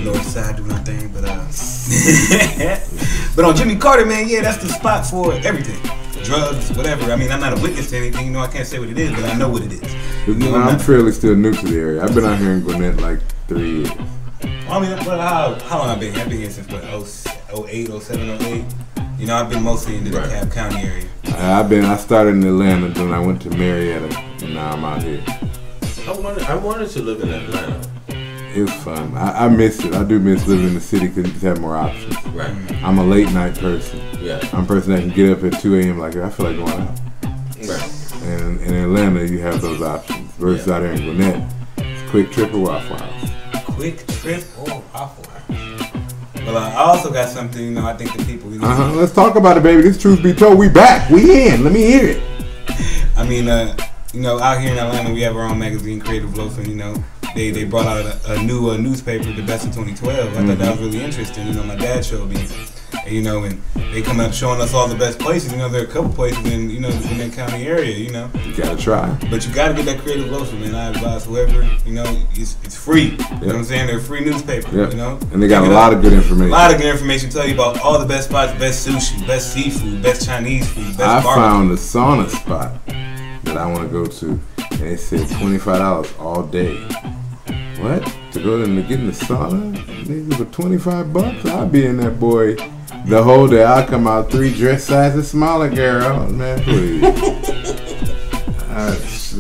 north side doing our thing. But but on Jimmy Carter, man, yeah, that's the spot for everything. Drugs, whatever. I mean, I'm not a witness to anything. You know, I can't say what it is, but I know what it is. You know, I'm fairly still new to the area. I've been out here in Gwinnett like 3 years. I mean, how long I've been here? I've been here since what, 08, 07, 08. You know, I've been mostly in the DeKalb County area. I started in Atlanta, then I went to Marietta, and now I'm out here. I wanted to live in Atlanta. It was fun. I missed it. I do miss living in the city because you just have more options. Right. I'm a late night person. Yeah. I'm a person that can get up at 2 a.m. like, I feel like going out. Right. And in Atlanta, you have those options. Versus out here in Gwinnett, it's Quick Trip or Waffle House. Quick Trip or Waffle House. Well, I also got something, you know, I think the people... You know, Let's talk about it, baby. This truth be told, we back. We in. Let me hear it. I mean, you know, out here in Atlanta, we have our own magazine, Creative Loafing, you know. They brought out a new newspaper, The Best of 2012. I thought that was really interesting. You know, my dad showed me, and, you know, and they come up showing us all the best places. You know, there are a couple places in, you know, the Gwinnett County area. You know, you gotta try. But you gotta get that Creative Loafing, man. I advise whoever, you know, it's free. You know what I'm saying? They're a free newspaper. You know, and they got a lot of good information. A lot of good information. Tell you about all the best spots, best sushi, best seafood, best Chinese food, best barbecue. I found a sauna spot that I want to go to, and they said $25 all day. What? To go in to get in the sauna? Nigga, for $25? I'll be in that boy the whole day. I'll come out 3 dress sizes smaller, girl. Man, please.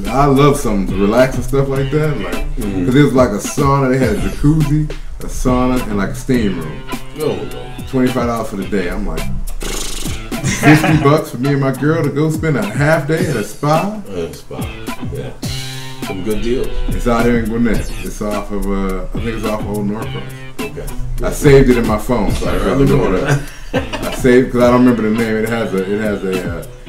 I love something to relax and stuff like that. Like, cause it was like a sauna. They had a jacuzzi, a sauna, and like a steam room. $25 for the day. I'm like, $50 for me and my girl to go spend a half day at a spa? Yeah. Some good deals. It's out here in Gwinnett. It's off of, I think it's off of Old Norcross. Okay. I saved it in my phone, so I saved because I don't remember the name. It has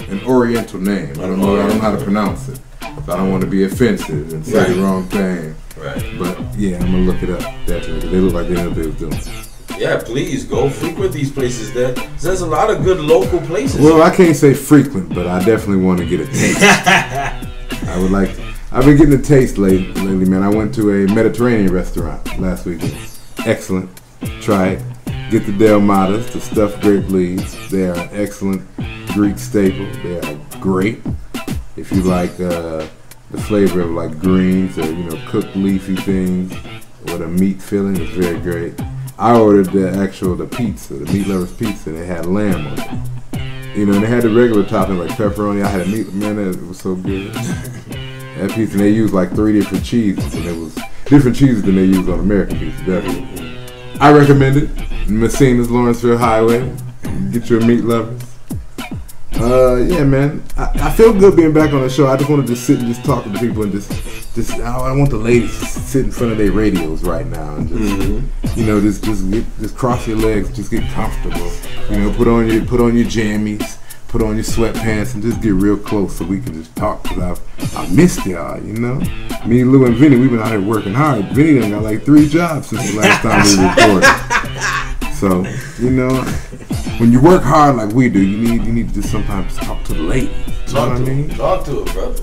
an Oriental name. I don't know how to pronounce it. So I don't want to be offensive and say the wrong thing. Right. But yeah, I'm gonna look it up. Definitely. They look like they know what they was doing. Yeah, please go frequent these places. There's a lot of good local places. Well, I can't say frequent, but I definitely want to get a taste. I would like to. I've been getting a taste lately, man. I went to a Mediterranean restaurant last weekend. Excellent. Try it. Get the Del Matas, the stuffed grape leaves. They are an excellent Greek staple. They are great. If you like the flavor of like greens or, you know, cooked leafy things with a meat filling, it's very great. I ordered the pizza, the meat lovers pizza, and it had lamb on it. You know, and they had the regular topping like pepperoni. I had a meat, man, it was so good. That pizza, and they used like 3 different cheeses, and it was different cheeses than they use on American pizza, definitely. I recommend it. Messina's Lawrenceville Highway. Get your meat lovers. Yeah, man. I feel good being back on the show. I just want to just sit and just talk to the people and just I want the ladies to sit in front of their radios right now and just you know just cross your legs, just get comfortable. You know, put on your jammies. Put on your sweatpants and just get real close so we can just talk, because I missed y'all, you know? Me, Lou, and Vinny, we've been out here working hard. Vinny done got like 3 jobs since the last time we recorded. So, you know, when you work hard like we do, you need to just sometimes talk to the ladies. You know what I mean? Talk to it, brother.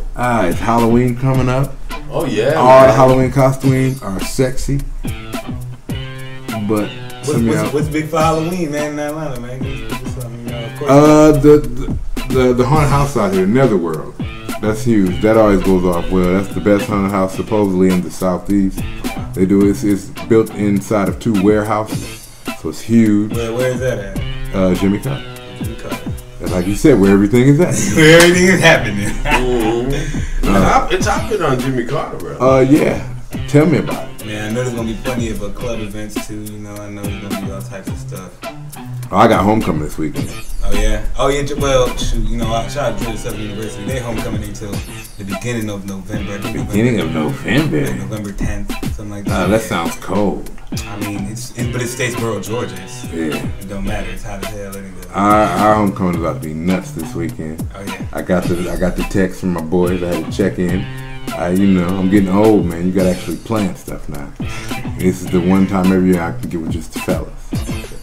It's Halloween coming up. Oh, yeah. All the Halloween costumes are sexy. But what's big for Halloween, man, in Atlanta, man? The haunted house out here, Netherworld. That's huge. That always goes off well. That's the best haunted house supposedly in the southeast. They do it. It's built inside of 2 warehouses, so it's huge. Where is that at? Jimmy Carter. And like you said, where everything is at. Where everything is happening. It's happening on Jimmy Carter, bro. Yeah. Tell me about it. Man, I know there's gonna be plenty of club events too. You know, I know there's gonna be all types of stuff. Oh, I got homecoming this weekend. Oh yeah. Well, shoot. You know, I shout out to Southern University. They homecoming until the beginning of November. Beginning of November. Like November 10th, something like that. That sounds cold. I mean, but it's Statesboro, Georgia. It don't matter. It's hot as hell anyway. Our homecoming is about to be nuts this weekend. Oh yeah. I got the text from my boys. I had to check in. I'm getting old, man. You gotta actually plan stuff now. This is the one time every year I can get with just the fellas.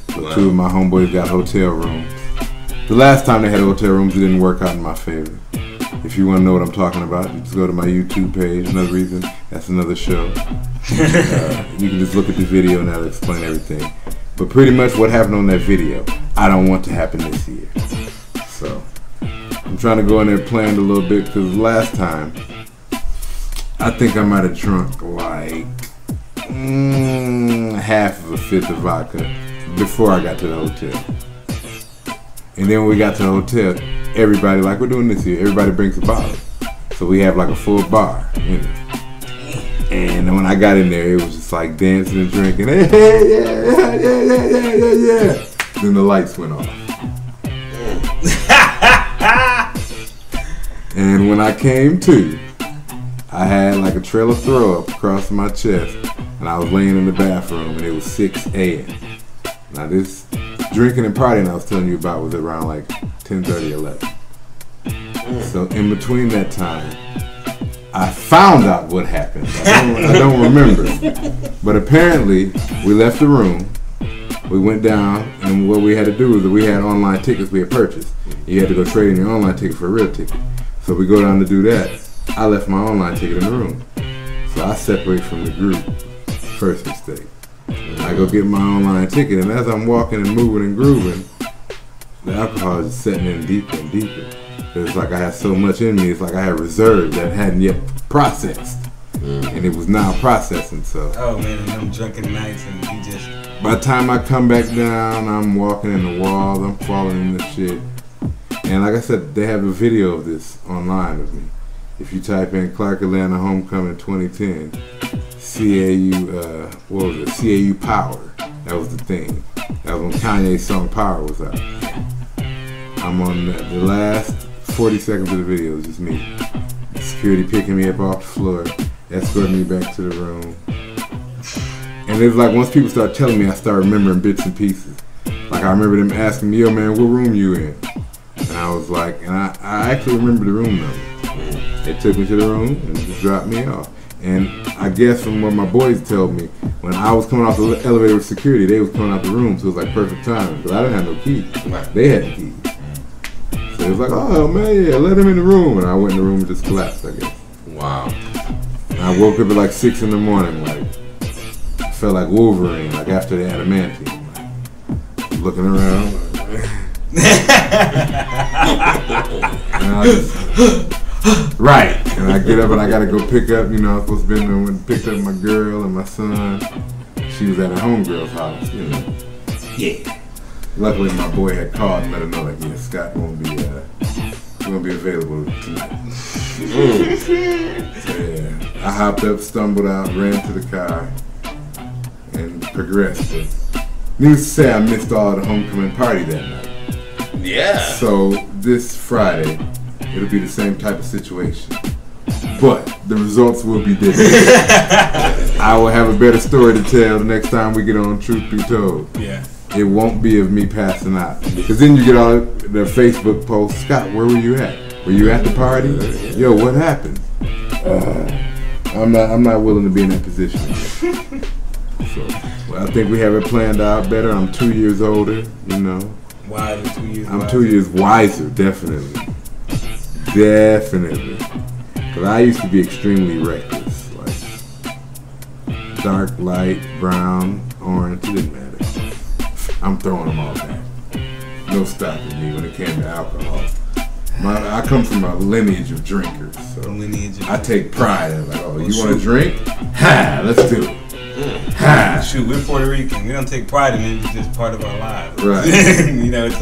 So Wow. 2 of my homeboys got hotel rooms. The last time they had hotel rooms, it didn't work out in my favor. If you want to know what I'm talking about, just go to my YouTube page. Another reason, that's another show. You can just look at the video and that'll explain everything. But pretty much what happened on that video, I don't want to happen this year. So I'm trying to go in there planned a little bit because last time, I think I might have drunk like half of a fifth of vodka before I got to the hotel. And then when we got to the hotel, everybody, like we're doing this here, everybody brings a bottle. So we have like a full bar, you know. And when I got in there, it was just like dancing and drinking. Hey, yeah. Then the lights went off. And when I came to, I had like a trail of throw up across my chest. And I was laying in the bathroom and it was 6 a.m. Now this drinking and partying I was telling you about was around like 10:30, 11. So in between that time, I found out what happened. I don't remember. But apparently, we left the room, we went down, and what we had to do was that we had online tickets we had purchased. You had to go trade in your online ticket for a real ticket. So we go down to do that. I left my online ticket in the room. So I separate from the group. First mistake. I go get my online ticket, and as I'm walking and moving and grooving, the alcohol is setting in deeper and deeper. It's like I had so much in me, it's like I had reserve that hadn't yet processed. And it was now processing, so. Oh man, and them drunken nights and you just. By the time I come back down, I'm walking in the walls, I'm falling in the shit. And like I said, they have a video of this online of me. If you type in Clark Atlanta Homecoming 2010, CAU Power. That was the thing. That was when Kanye's song Power was out. I'm on the last 40 seconds of the video, it was just me. Security picking me up off the floor, escorting me back to the room. And it was like once people start telling me, I start remembering bits and pieces. Like I remember them asking me, yo man, what room you in? And I was like, and I actually remember the room number. They took me to the room and just dropped me off. And I guess from what my boys told me, when I was coming off the elevator with security, they was coming out the room, so it was like perfect timing, because I didn't have no keys. They had the keys. So it was like, oh man, yeah, let him in the room. And I went in the room and just collapsed, I guess. Wow. And I woke up at like 6 in the morning, like, I felt like Wolverine, like after the adamantium. Like, looking around. And I just, right. And I get up and I gotta go pick up, you know, I was supposed to be in there and picked up my girl and my son. She was at her homegirl's house, you know. Yeah. Luckily my boy had called and let her know like, yeah, Scott won't be available tonight. So yeah. I hopped up, stumbled out, ran to the car, and progressed. But needless to say I missed all the homecoming party that night. Yeah. So this Friday, it'll be the same type of situation. But the results will be different. I will have a better story to tell the next time we get on Truth Be Told. Yeah. It won't be of me passing out. Because then you get all the Facebook posts, Scott, where were you at? Were you at the party? Yo, what happened? I'm not willing to be in that position. So, well, I think we have it planned out better. I'm 2 years older, you know. Why 2 years? I'm 2 years wiser, definitely. Definitely. Because I used to be extremely reckless. Like, dark, light, brown, orange, it didn't matter. I'm throwing them all back. No stopping me when it came to alcohol. I come from a lineage of drinkers. So I take pride in it. Like, oh, you want to drink? Ha! Let's do it. Ha! Shoot, we're Puerto Rican. We don't take pride in it. It's just part of our lives. Right. You know, it's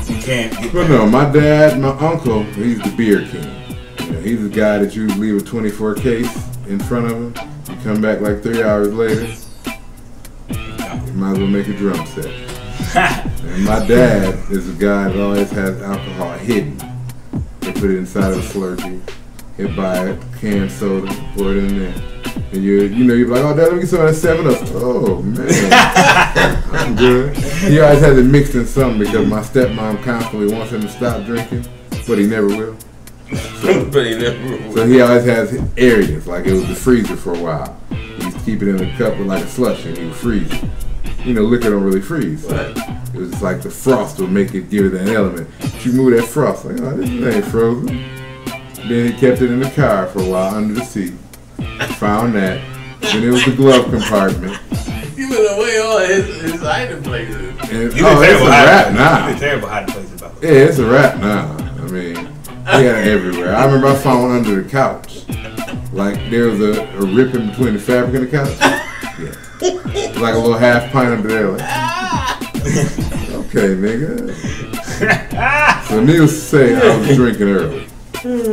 you can't get Well, no, my dad, my uncle, he's the beer king. You know, he's the guy that you leave a 24 case in front of him. You come back like 3 hours later, you might as well make a drum set. And my dad is a guy that always has alcohol hidden. They put it inside of a Slurpee. He'll buy a canned soda, pour it in there. And you're like, oh, Dad, let me get some of that 7-Up. Oh, man. I'm good. He always has it mixed in something because my stepmom constantly wants him to stop drinking, but he never will. So he always has areas, like it was the freezer for a while. He used to keep it in a cup with like a slush and he would freeze it. Liquor don't really freeze. So it was just like the frost would make it give it that element. If you move that frost, like, oh, this ain't frozen. Then he kept it in the car for a while under the seat. Found that. Then it was the glove compartment. Giving away all his hiding places. It's a wrap now. You're terrible hiding places about it. Yeah, it's a wrap now. I mean, he had it everywhere. I remember I found one under the couch. Like there was a rip in between the fabric and the couch. Yeah. Like a little half pint under there. Like, okay, nigga. So needless to say, I was drinking early. That's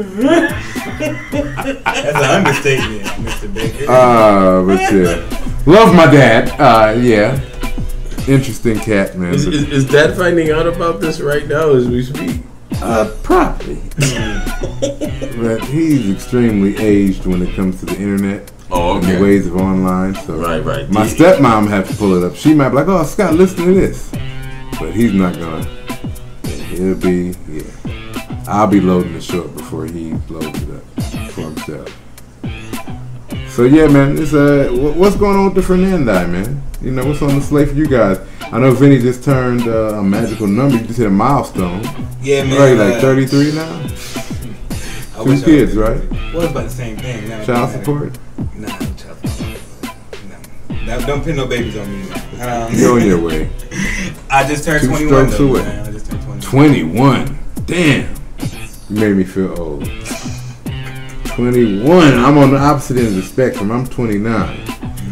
an understatement, Mr. Baker. But yeah. Love my dad. Yeah. Interesting cat, man. Is Dad finding out about this right now as we speak? Probably. But he's extremely aged when it comes to the internet. Oh, okay. And the ways of online. So right. My stepmom has to pull it up. She might be like, oh, Scott, listen to this. But he's not going to. He'll be, I'll be loading the short before he loads it up for himself. So yeah, man, it's what's going on with the Fernandi, man? What's on the slate for you guys? I know Vinny just turned a magical number. You just hit a milestone. Yeah, man. Right, like 33 now. 2 kids, right? Well, it's about the same thing. No, child support? Nah, child support. No. Don't put no babies on me, man. You're on your way. I just turned 2 21. strokes away. Man. I just turned 21. 21. Damn. You made me feel old. 21. I'm on the opposite end of the spectrum. I'm 29.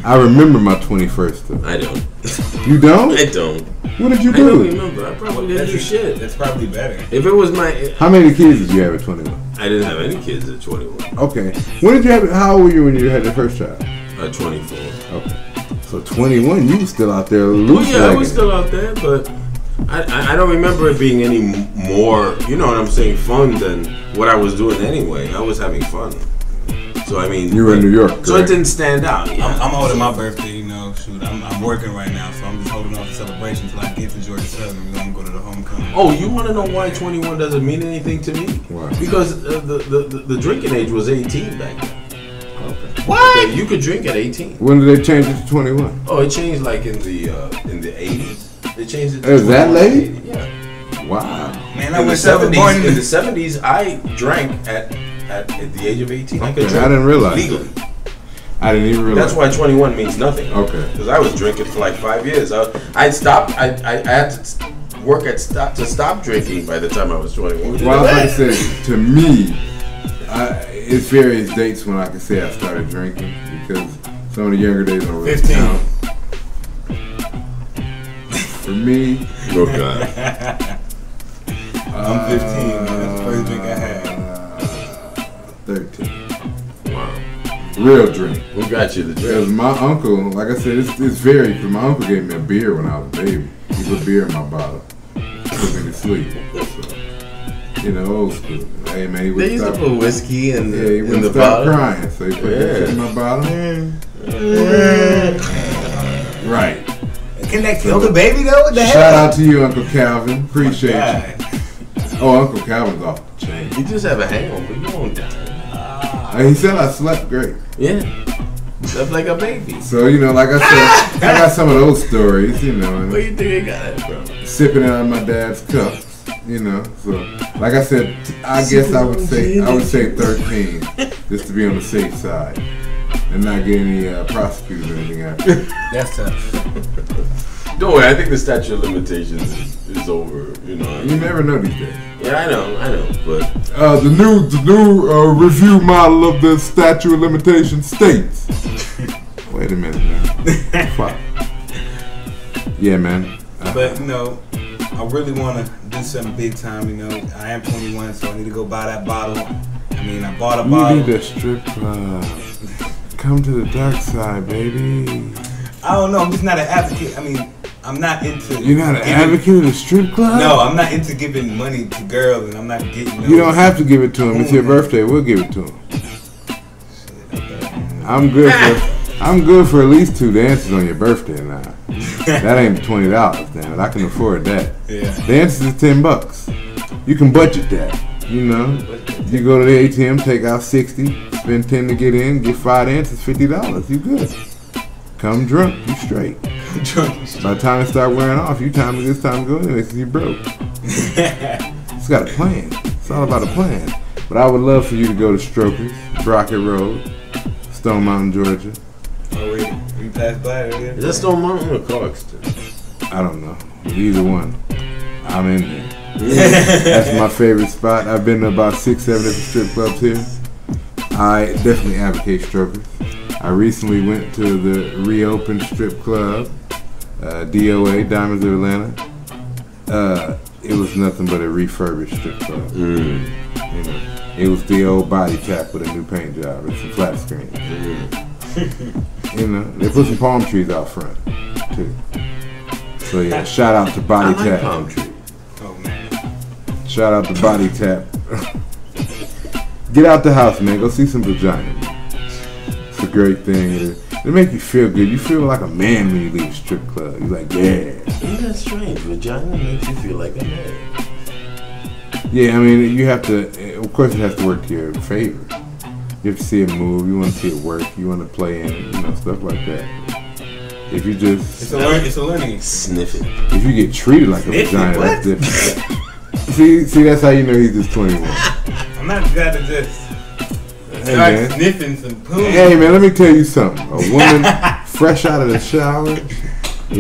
I remember my 21st though. I don't. You don't? I don't. What did you do? I don't remember. I probably didn't do shit. That's probably better. If it was my... How many kids did you have at 21? I didn't have any kids at 21. Okay. When did you have? How old were you when you had the first child? 24. Okay. So 21, you were still out there loose. Well, yeah, I was still out there, but I don't remember it being any more, you know what I'm saying, fun than what I was doing anyway. I was having fun. So, I mean... You were in New York, correct? So it didn't stand out. Yeah. I'm holding my birthday, shoot. I'm working right now, so I'm just holding off the celebration until I get to Georgia Southern. We're going to go to the homecoming. Oh, you want to know why 21 doesn't mean anything to me? Why? Because the drinking age was 18 back then. Okay. What? Okay, you could drink at 18. When did they change it to 21? Oh, it changed like in the 80s. They changed it to Is that late? Yeah. Wow. Man, In the 70s, I drank at the age of 18. I could drink I didn't realize legally. I didn't even realize. That's why 21 means nothing. Okay. Because I was drinking for like 5 years. I stopped. I had to work to stop drinking by the time I was 21. Well, I was going to say, to me, it's various dates when I can say I started drinking because some of the younger days don't really 15. count. For me, Oh God. I'm 15. Man. That's the first drink I had. 13. Wow. Real drink. Who got you the Because drink? my uncle, like I said, it's varied. Because my uncle gave me a beer when I was a baby. He put beer in my bottle, put me to sleep. So, old school. Hey man, he They wouldn't used to stop. put whiskey in Yeah, he the wouldn't stop bottle. crying, so he put that shit in my bottle. Right. Can that kill the baby though? What the hell? Shout out to you, Uncle Calvin. Appreciate God. you. Oh, Uncle Calvin's off the chain. You just have a hangover. You won't die. He said I slept great. Yeah. Slept like a baby. So, like I said, I got some of those stories, Where and you think I got it from? sipping out of my dad's cups, So, like I said, I guess I would say 13, just to be on the safe side, and not get any prosecuted or anything after. That's tough. Don't worry, I think the statute of limitations is over. You never know these days. Yeah, I know, but The new review model of the statute of limitations states. Wait a minute, man. Fuck. Yeah, man. But I really want to do something big time. I am 21, so I need to go buy that bottle. I bought a bottle. You need a strip club. Come to the dark side, baby. I don't know. I'm just not an advocate. I'm not into. You're not an advocate of the strip club? No, I'm not into giving money to girls, and I'm not getting. You don't have to give it to them. It's your birthday. We'll give it to them. I'm good for at least 2 dances on your birthday now. That ain't $20, damn it. I can afford that. Yeah. Dances is $10. You can budget that. You know, you go to the ATM, take out 60, spend 10 to get in, get 5 dances, $50. You good. Come drunk, you straight. By the time it start wearing off, it's time to go in because you broke. It's got a plan. It's all about a plan. But I would love for you to go to Strokers, Brockett Road, Stone Mountain, Georgia. Oh wait, we passed by earlier. Is that Stone Mountain or Clarkston? I don't know. Either one. I'm in there. That's my favorite spot. I've been to about 6, 7 different strip clubs here. I definitely advocate Strokers. I recently went to the reopened strip club, DOA, Diamonds of Atlanta. It was nothing but a refurbished strip club. You know, it was the old body tap with a new paint job and some flat screen. You know, they put some palm trees out front too. So yeah, shout out to Body Tap. Palm tree. Oh man. Shout out to Body Tap. Get out the house, man. Go see some vagina. It's a great thing. It make you feel good. You feel like a man when you leave a strip club. You're like, yeah. Isn't that strange? Vagina makes you feel like a man. Yeah, I mean, you have to. Of course, it has to work to your favor. You have to see it move. You want to see it work. You want to play in it. You know, stuff like that. If you just, It's a learning. Sniff it. if you get treated like a vagina, that's different. see, that's how you know he's just 21. I'm not the guy to just Hey, start man. sniffing some poo. Hey man, let me tell you something. A woman fresh out of the shower,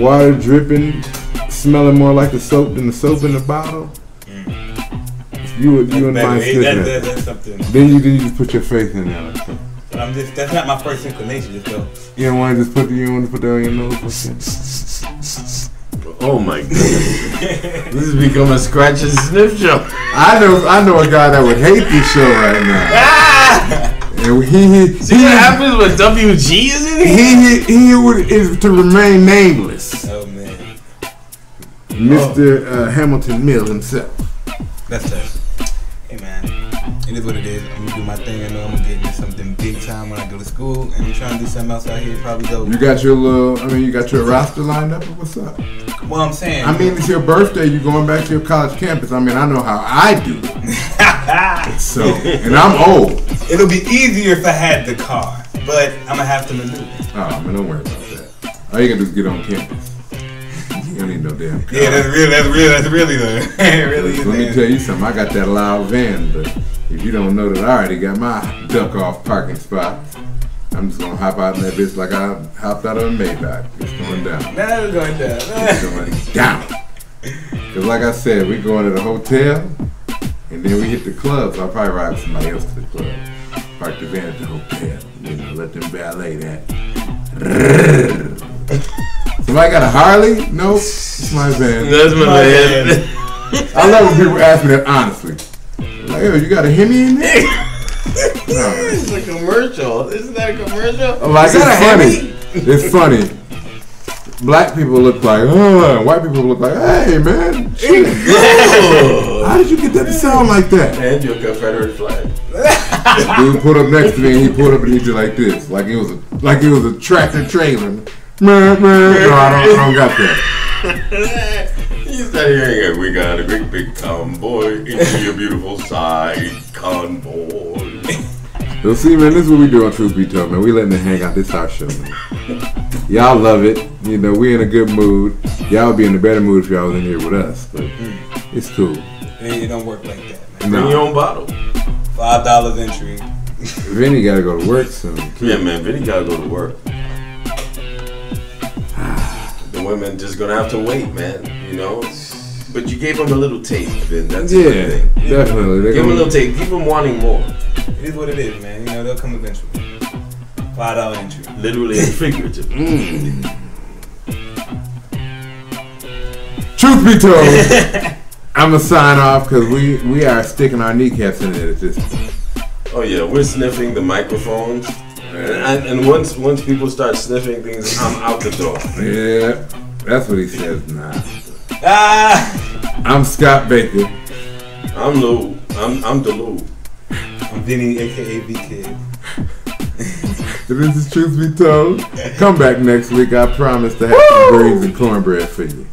water dripping, smelling more like the soap than the soap in the bottle. You wouldn't mind sniffing that. That's something. Then you just put your face in there. But that's not my first inclination. Just go. You don't want to just put that on your nose. Oh my goodness. This has become a scratch and sniff show. I know a guy that would hate this show right now. And See what happens when WG is in here? he would is to remain nameless. Oh man. Mr. Hamilton Mill himself. That's tough. Hey man, it is what it is. I'm gonna do my thing. I know I'm gonna get into something big time when I go to school, and I'm trying to do something else out here. Probably dope. You got your roster lined up, or what's up? Well, I'm saying. I mean, it's your birthday. You going back to your college campus. I mean, I know how I do it. So, and I'm old. It'll be easier if I had the car, but I'm gonna have to maneuver. Oh man, don't worry about that. All you gotta do is get on campus. You don't need no damn car. Yeah, that's really the. It really is. Let me tell you something. I got that loud van, but if you don't know that I already got my duck off parking spot, I'm just gonna hop out in that bitch like I hopped out of a Maybach. It's going down. That's going down. It's going down. Cause like I said, we going to the hotel, and then we hit the club. So I'll probably ride with somebody else to the club. Park the van at the hotel. You know, let them valet that. Somebody got a Harley? Nope. It's my van. That's my man. I love when people ask me that honestly. Like, yo, you got a Hemi in there? It's a commercial. Isn't that a commercial? Like, Is that it's funny. Black people look like, white people look like, hey, man. Shit. How did you get that to sound like that? And your Confederate flag. Dude pulled up next to me and he pulled up and he did like this. Like it was a tractor trailer. No, I don't got that. You start hearing it. We got a great big convoy into your beautiful side convoy. So see, man, this is what we do on Truth Be Told, man. We letting it hang out. This our show, man. Y'all love it. You know, we in a good mood. Y'all would be in a better mood if y'all was in here with us, but it's cool. It don't work like that, man. Bring your own bottle. $5 entry. Vinny gotta go to work soon. Yeah, man, Vinny gotta go to work. The women just gonna have to wait, man. You know. But you gave them a little taste, Vin. That's a good thing. Definitely. Give them a little taste. Keep them wanting more. It is what it is, man. You know, they'll come eventually. $5 entry. Literally and figuratively. Truth be told, I'm gonna sign off because we are sticking our kneecaps in it at this point. Oh yeah, we're sniffing the microphones, and once people start sniffing things, I'm out the door. Yeah, That's what he says now. Ah! I'm Scott Baker. I'm Lou. I'm Delu. I'm Vinny, aka VK. This is Truth Be Told. Come back next week. I promise to have some greens and cornbread for you.